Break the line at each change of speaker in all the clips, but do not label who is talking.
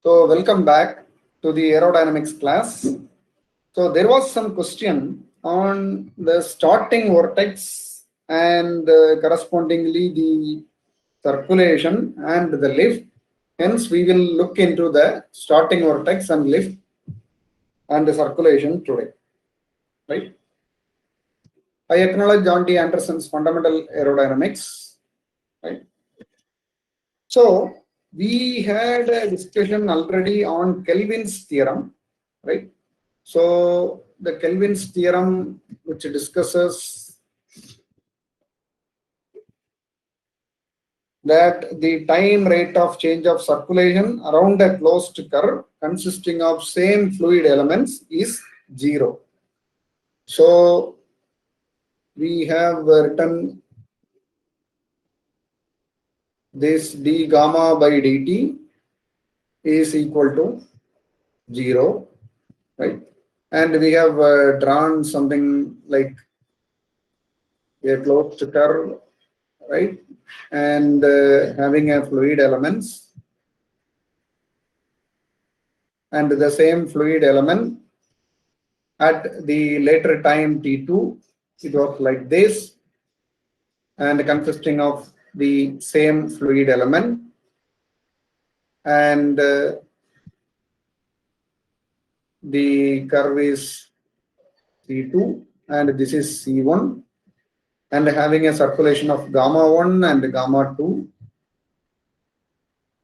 So welcome back to the aerodynamics class. So there was some question on the starting vortex and correspondingly the circulation and the lift. Hence we will look into the starting vortex and lift and the circulation today. Right? I acknowledge John D. Anderson's fundamental aerodynamics. Right? So we had a discussion already on Kelvin's theorem, right? So the Kelvin's theorem, which discusses that the time rate of change of circulation around a closed curve consisting of same fluid elements is 0. So we have written this d gamma by dt is equal to 0, right? And we have drawn something like a closed curve, right? And having a fluid elements. And the same fluid element at the later time t2, it was like this, and consisting of the same fluid element. And the curve is C2, and this is C1, and having a circulation of gamma 1 and gamma 2,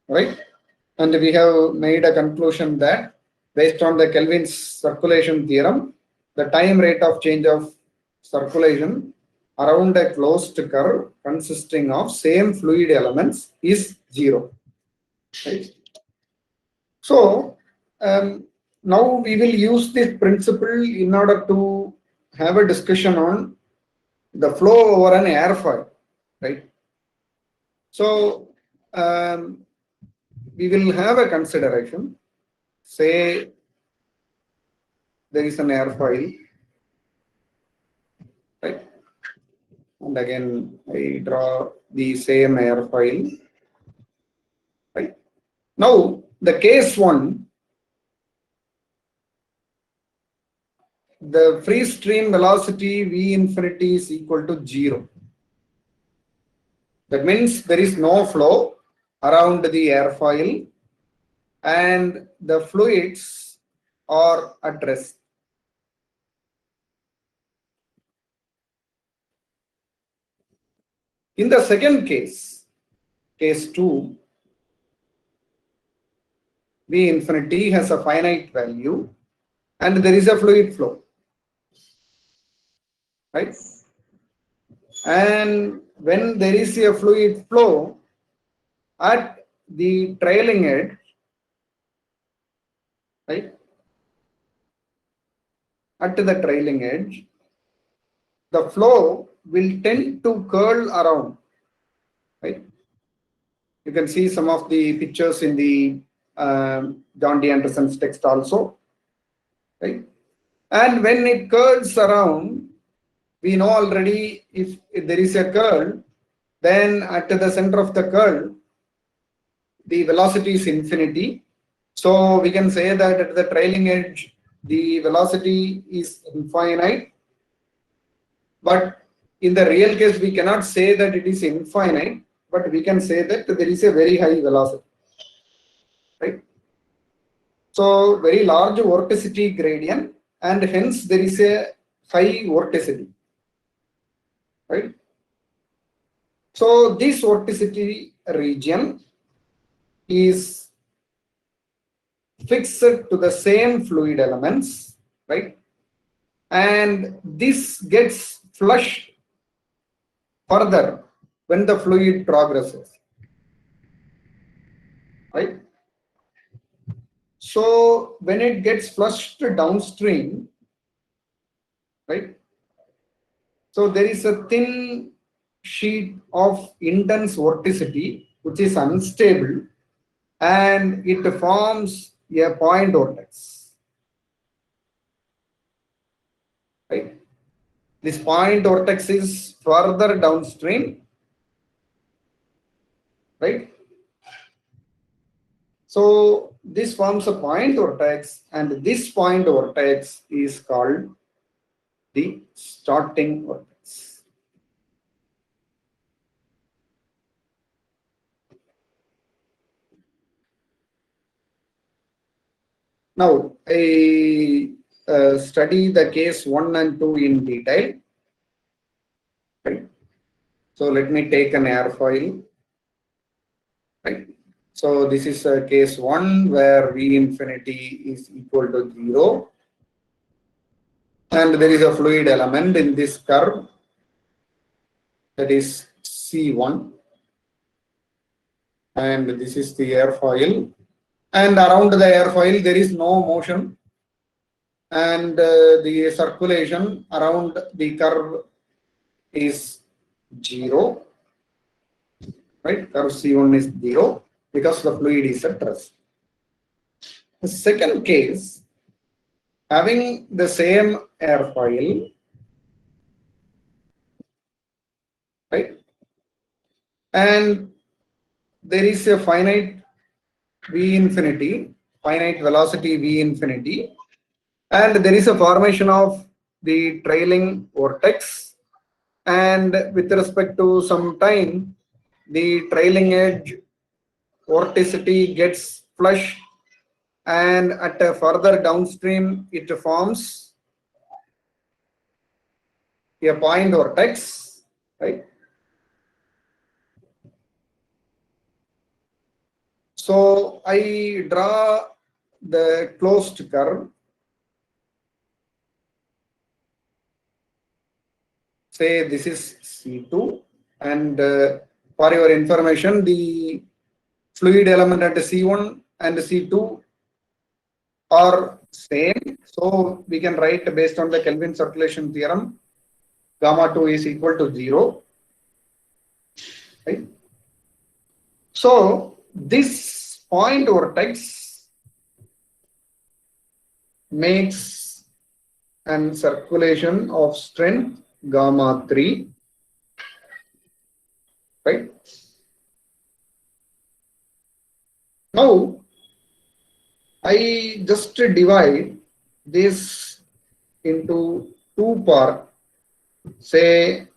right? And we have made a conclusion that based on the Kelvin's circulation theorem, the time rate of change of circulation around a closed curve consisting of same fluid elements is 0. Right? So now we will use this principle in order to have a discussion on the flow over an airfoil, right? So we will have a consideration. Say there is an airfoil, right? And again, I draw the same airfoil, right? Now, the case 1, the free stream velocity V infinity is equal to 0. That means there is no flow around the airfoil and the fluids are at rest. In the second case, case 2, V infinity has a finite value and there is a fluid flow, right? And when there is a fluid flow at the trailing edge, right? At the trailing edge, the flow will tend to curl around, right? You can see some of the pictures in the John D. Anderson's text also, right? And when it curls around, we know already if there is a curl, then at the center of the curl, the velocity is infinity. So we can say that at the trailing edge, the velocity is infinite. But in the real case, we cannot say that it is infinite, but we can say that there is a very high velocity, right? So very large vorticity gradient, and hence there is a high vorticity, right? So this vorticity region is fixed to the same fluid elements, right? And this gets flushed further when the fluid progresses, right? So when it gets flushed downstream, right? So there is a thin sheet of intense vorticity which is unstable and it forms a point vortex, right? This point vortex is further downstream, right? So this forms a point vortex, and this point vortex is called the starting vortex. Now, I study the case 1 and 2 in detail. Right. So let me take an airfoil. Right. So this is case 1 where V infinity is equal to 0. And there is a fluid element in this curve, that is C1. And this is the airfoil. And around the airfoil there is no motion. And the circulation around the curve is 0. Right? Curve C1 is 0 because the fluid is at rest. The second case, having the same airfoil, right? And there is a finite V infinity, finite velocity V infinity, and there is a formation of the trailing vortex, and with respect to some time, the trailing edge vorticity gets flush, and at a further downstream it forms a point vortex, right? So I draw the closed curve. Say this is C2, and for your information, the fluid element at C1 and C2 are same. So we can write based on the Kelvin circulation theorem, gamma 2 is equal to 0. Right? So this point vortex makes an circulation of strength gamma 3, right? Now I just divide this into two parts. Say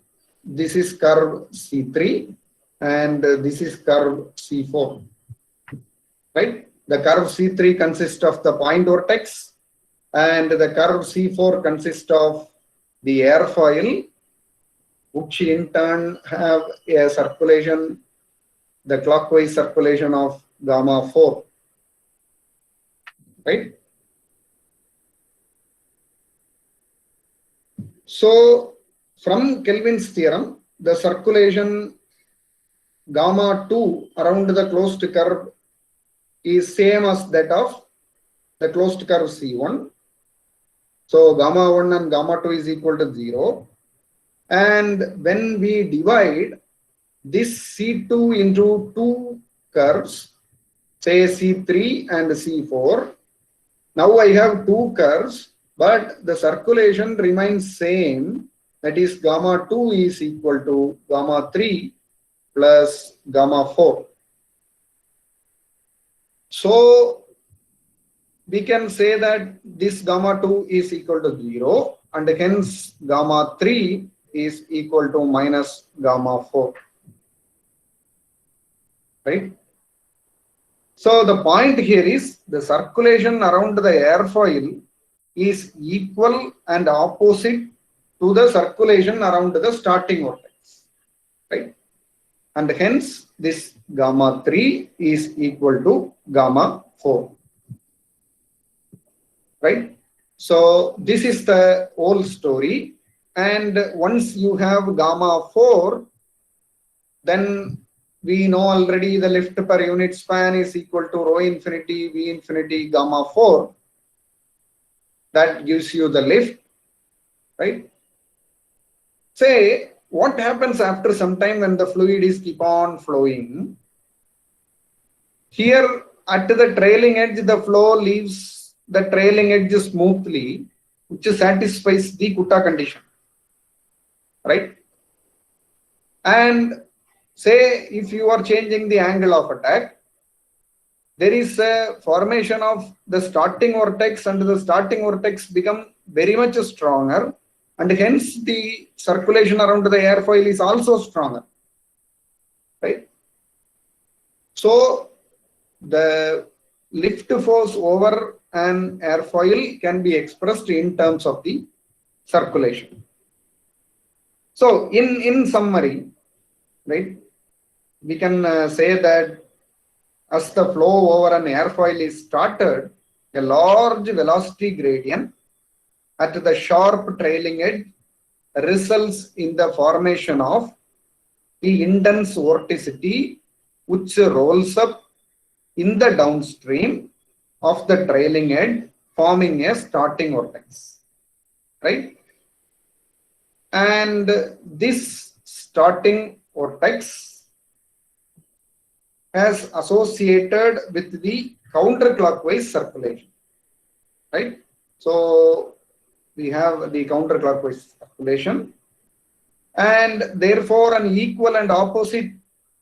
this is curve C3 and this is curve C4, right? The curve C3 consists of the point vortex, and the curve C4 consists of the airfoil, which in turn have a circulation, the clockwise circulation of gamma 4, right? So from Kelvin's theorem, the circulation gamma 2 around the closed curve is same as that of the closed curve C1. So gamma 1 and gamma 2 is equal to 0. And when we divide this C2 into two curves, say C3 and C4, now I have two curves, but the circulation remains same. That is, gamma 2 is equal to gamma 3 plus gamma 4. So we can say that this gamma 2 is equal to 0, and hence gamma 3 is equal to minus gamma 4. Right? So the point here is the circulation around the airfoil is equal and opposite to the circulation around the starting vortex. Right? And hence this gamma 3 is equal to gamma 4. Right? So this is the whole story. And once you have gamma 4, then we know already the lift per unit span is equal to rho infinity V infinity gamma 4. That gives you the lift, right? Say, what happens after some time when the fluid is keep on flowing? Here at the trailing edge, the flow leaves the trailing edge smoothly, which satisfies the Kutta condition, right? And say if you are changing the angle of attack, there is a formation of the starting vortex, and the starting vortex become very much stronger, and hence the circulation around the airfoil is also stronger, right? So the lift force over an airfoil can be expressed in terms of the circulation. So in summary, right, we can say that as the flow over an airfoil is started, a large velocity gradient at the sharp trailing edge results in the formation of the intense vorticity, which rolls up in the downstream of the trailing edge, forming a starting vortex, right? And this starting vortex has associated with the counterclockwise circulation, right? So we have the counterclockwise circulation, and therefore an equal and opposite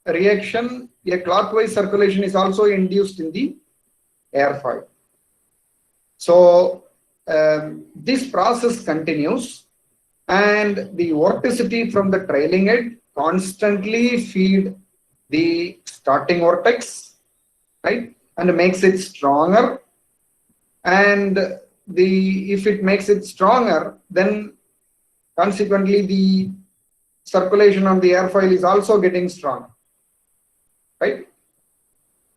reaction, a clockwise circulation, is also induced in the airfoil. So this process continues, and the vorticity from the trailing edge constantly feed the starting vortex, right, and makes it stronger. And if it makes it stronger, then consequently the circulation on the airfoil is also getting stronger, right?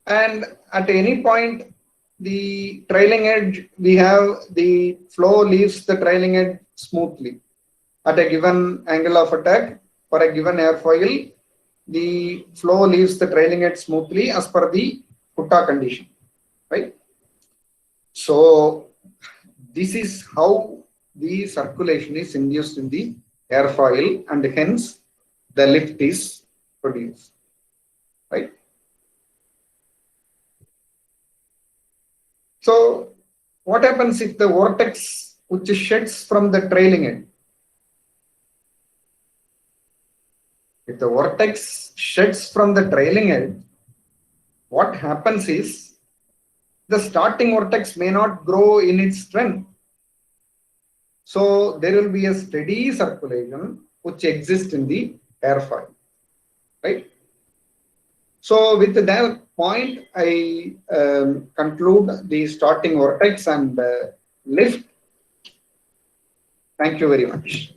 And at any point, the trailing edge, we have the flow leaves the trailing edge smoothly at a given angle of attack. For a given airfoil, the flow leaves the trailing edge smoothly as per the Kutta condition, right? So this is how the circulation is induced in the airfoil, and hence the lift is produced, right? So what happens if the vortex which sheds from the trailing edge? If the vortex sheds from the trailing edge, what happens is the starting vortex may not grow in its strength. So there will be a steady circulation which exists in the airfoil, right? So with that point, I conclude the starting vortex and lift. Thank you very much.